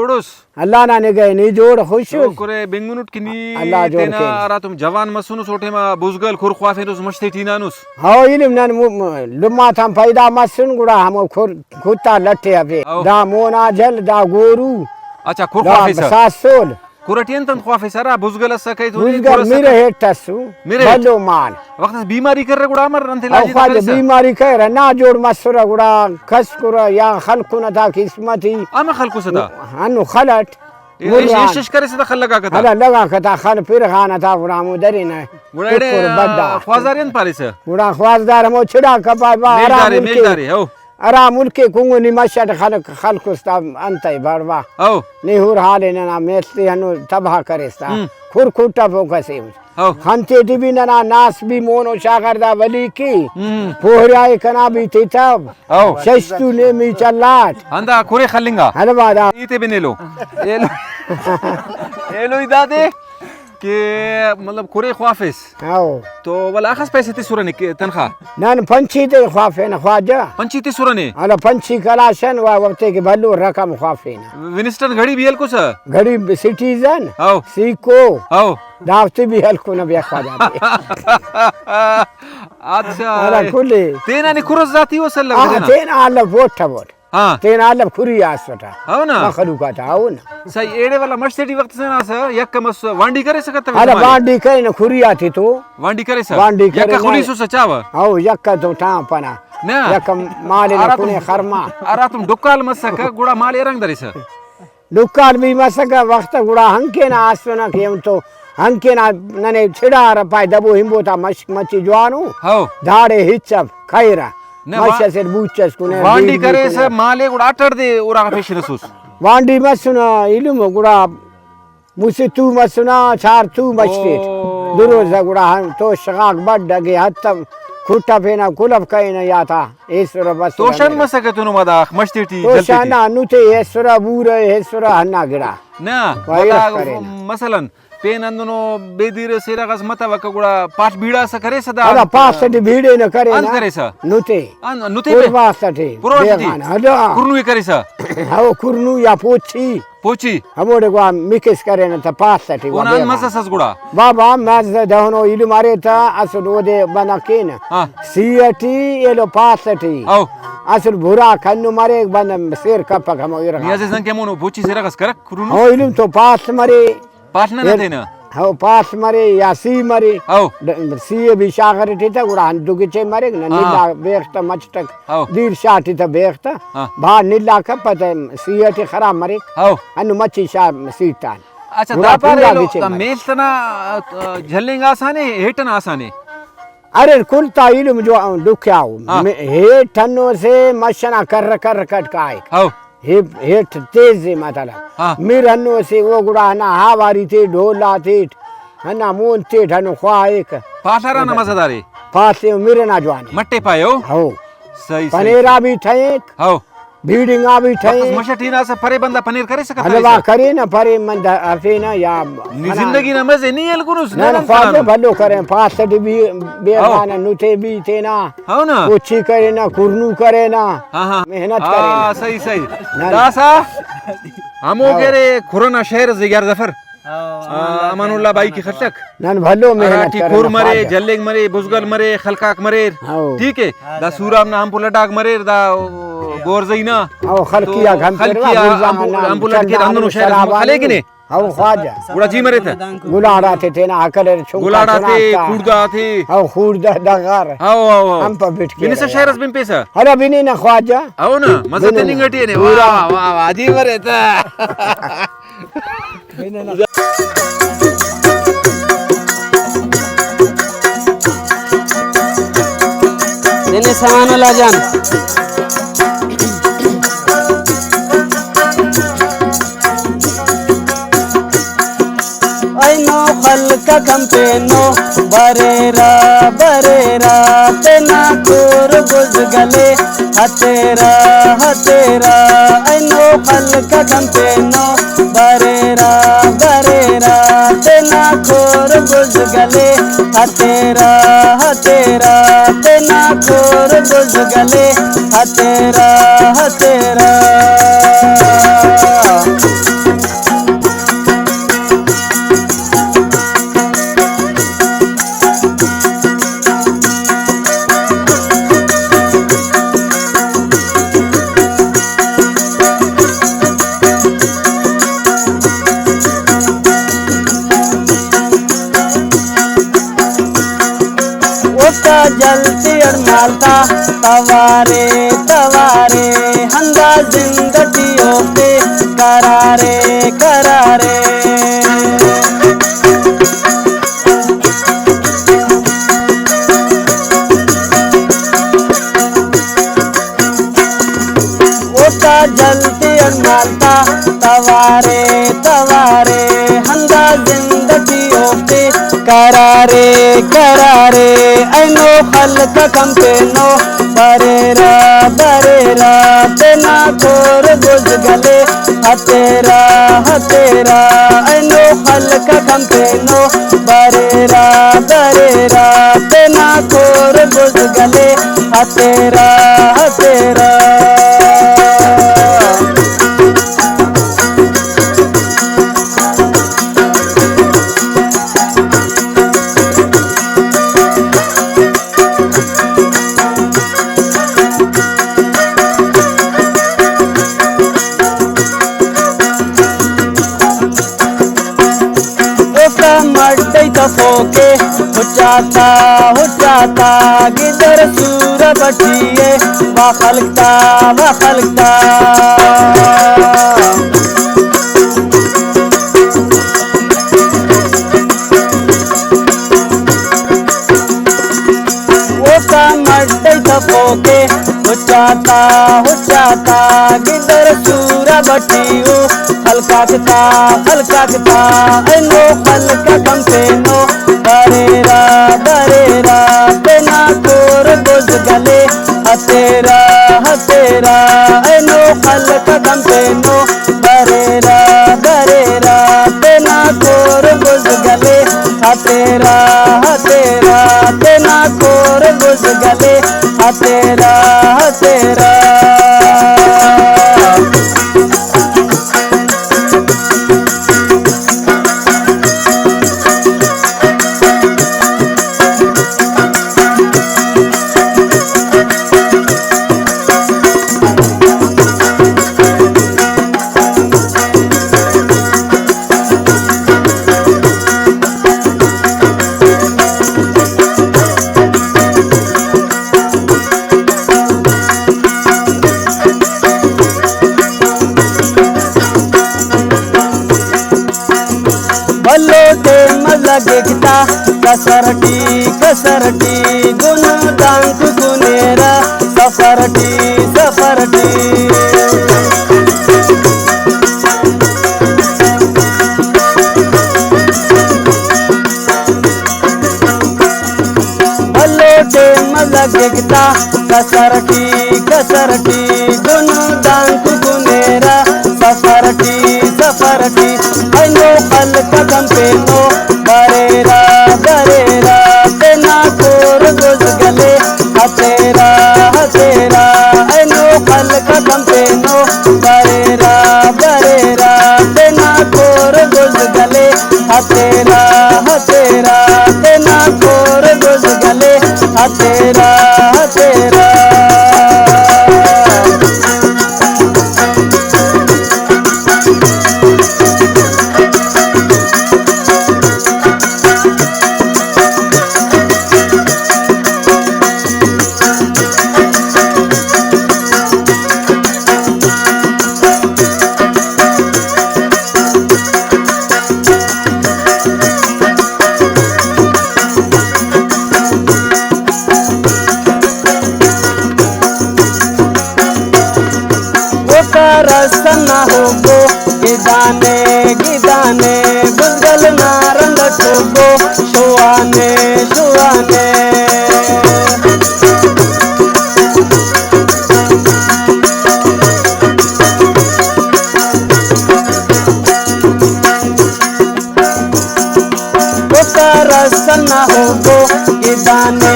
जोड़ोस अल्लाह ना ने गए नी जोड़ खुश तो करे बेंगुनुट किनी अल्लाह जोड़ तेना के आरा तुम जवान मसुनुस ओठे मा बुजगल खुरख्वाफेनुस मस्ते टीनानुस हाओ इलिम नन लुम्मा थम पैदा मसन गुड़ा हम खुत्ता लट्टे अबे आओ। दा मोना जल दा गोरू अच्छा दा खुरख्वाफेसा सासोल कुरटियन तन ख्वाफेसरा बुजगल सकै तो बुजगर मेरे हेटसु मेरे बलो मान वक्त बीमारी कर रे गुड़ा मर रंते औ लाजी खाज बीमारी कह ना जोड़ मसुरा गुड़ा खस कुरा या खलकु न था किस्मती आमा खलकु सदा हनु खलट एश करे सदा खल लगा कता हला लगा कता खल फिर खाना था गुड़ा मुदरी न गुड़ा एडे ख्वाजारियन पालिस गुड़ा ख्वाजदार मो छिड़ा कबा बा आराम मेजदारी हो आराम मुल्के कुंगु निमशट खलकुस्ता अंतै बरवा हो निहुर हाले ना मेस्ती हनु तबाह करेस्ता खुरखुटा फोकसे हो खंते टिबी ना नास भी मोनो शागरदा वली की पोहराए कना भी तब हो शस्तु ने मी चलाट अंदा कुरे खलिंगा हलवादा इते बेनेलो एलो एलो इदादे के मतलब कुरे ख्वाफिस आओ तो वाला आखस पैसे ते सुरने के तनखा नन पंछी ते ख्वाफे न ख्वाजा पंची ते सुरने अला पंछी कलाशन वा वक्ते के भलो रकम ख्वाफे न विनिस्टन घड़ी बियल कुछ गरीब सिटीजन आओ सीको आओ दावती भी हल्को न ब्याखा जाते अच्छा अला कुले तेना ने खुरस जाती हो सल लग देना तेन आल वोट वोट हां तेन आल खुरी आसटा हो ना मखलूका था हो ना सही एड़े वाला मस्तेडी वक्त से ना सर यक मस वांडी करे सकत अरे वांडी कहीं न खुरी आती तो वांडी करे सर वांडी करे यक खुली सो सचाव आओ यक्का तो टा पना ना यक माले न कुने खरमा अरा तुम डुक्काल मसक गुड़ा माल एरंग दरी सर दुकान भी मसका वक्त गुड़ा हंके ना आसना के तो हंके ना नने छिड़ा र पाय दबो हिम्बोता मच्छी जवानो हो धाड़े हिचब खैरा ने मच्छा से बूचस कुने वांडी करे सर माले गुड़ा अटर दे ओरा का फेशन सुस वांडी मसुना इलुम गुड़ा मुसे तू मसुना चार तू मचते दुरोज गुड़ा हम तो शगाक बड डगे हत्तम खुट्टा फेना कुलब कहीं याता ईश्वर बस तोशन मसक तुनु मदा मस्तेटी तो शाना नुते ईश्वर बूरे ईश्वर हन्ना गिड़ा ना मसलन पेन अंदनो बेदीर सेरागस मतवक गुड़ा पाठ बीड़ा स करे सदा अला पास भीड़े न करे अन ना करे स नुते नुते पे पूर्वासटे बेगान हलो कुरनु करे स हाओ कुरनु या पोछी पोची हमोडे गवा मिक्स करे न त पासटे ओन अन मसस गुड़ा बाबा मैच दहनो इलु मारे त असुल ओदे बना केन हां सीएटी एलो पासटे आओ असुल भुरा खन्नु मारे बन शेर कपक हम इरा नियाजे संके मोनो पोची सेरागस कर कुरनु हो इलु तो पास मरे पाठ न देना हो पास मरे या सी मरे आओ सी भी शागर टीता गुड़ा दुगे चे मरे न नीला बेखता मचटक आओ दीर शाटी त बेखता बा नीला का पता सीएटी खराब मरे आओ अनु मच्छी शा सीतान अच्छा दापारे मेलतना झल्लेंग आसाने हेटन आसाने अरे कुलता इलम जो दुख्याओ हेठनो से मशना कर कर कटकाए आओ हेठ तेज से मतलब मिरनो से वो गुड़ा ना हावारी थे ढोला थे हना मोन थे ढनो ख्वा एक पाठारा न मजादारे पासे मिरना जवानी मट्टे पायो हो सही पनेरा भी ठेक हो भीड़िंगा भी ठेक मशटीना से परे बंदा पनीर करे सकता हलवा करे ना परे मंद अफे ना या जिंदगी ना मजे नहीं है कुनुस ना फादे भलो करे पास भी बेगाना नुते भी थे ना हो ना कुछ करे ना कुरनु करे ना हां मेहनत करे ना सही सही दासा हमो करे कोरोना शहर जिगर जफर अमानुल्लाह भाई की खटक नन भलो मेहनत करे खुर मरे जल्लेग मरे बुजगल मरे खलकाक मरे ठीक है दा सूराम ना हम पुलटाक मरे दा गोरजैना ओ खलकिया घम खलकिया हम पुलट के अंदर शहर खले कि ने हाउ ख्वाजा गुड़ा जी मरे थे गुलाड़ा थे ना अकले छुंगा गुलाड़ा थे खुर्दा थे हाउ खुर्दा दगार हाउ हम पर बैठ के बिन से शहर बिन पैसा अरे बिनी ना ख्वाजा आओ ना मजा ते निंगटी ने वाह वाह वाह जी मरे था देने सामान वाला जान नो खलका कंपेनो बरेरा बरेरा तेना कोर बुझ गले हतेरा हतेरा नो खलका कंपेनो बरेरा बरेरा तेना कोर बुझ गले हतेरा हतेरा तेना कोर बुझ गले हतेरा हतेरा जलती मालता तवारे तवारे हंगा जिंदगी होते करारे करारे ओता जलती मालता तवारे तवारे हंगा जिंदगी होते करारे करारे ऐनो हल्का कम पेनो बरेरा बरेरा तेना कोर बुझ गले हतेरा हतेरा ऐनो हल्का कम पेनो बरेरा बरेरा तेना कोर बुझ गले हतेरा हतेरा फोके हुचाता गिदर सूर बठिए बखलता बखलता ओका मड्डे फोके हुचाता गिदर सूर बठियो हल्का हल्का ऐनो हल्का कम पेनो बरेरा बरेरा तेना कोर बुझ गले हतेरा हतेरा ऐनो हल्का कम पेनो बरेरा बरेरा तेना कोर बुझ गले हतेरा हतेरा तेना कोर बुझ गले हतेरा हतेरा लगता कसरटी गुन दांक गुनेरा सफरटी भलोटे लगता कसरटी गुन दांक गुनेरा सफरटी ऐनो हल्का कम पेनो बरेरा बरेरा तेना कोर बुझ गले हतेरा हतेरा ऐनो हल्का कम पेनो बरेरा बरेरा तेना कोर बुझ गले हतेरा हतेरा तेना कोर बुझ गले हतेरा हतेरा रसना होगो गिदाने बुजगल नारंग ठोगो शुआने रसना होगो गिदाने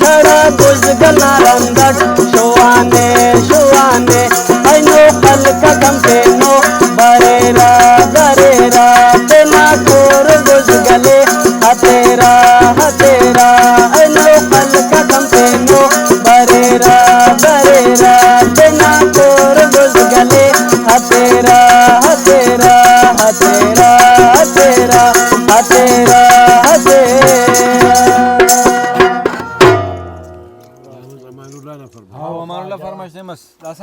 छड़ा बुजगल नारंग शुआने ऐनो हल्का कम पेनो बरेरा बरेरा तेना कोर बुझ गले हतेरा हतेरा ऐनो हल्का कम पेनो बरेरा बरेरा तेना कोर बुझ गले हतेरा हतेरा हतेरा हतेरा हतेरा हतेरा geldiniz.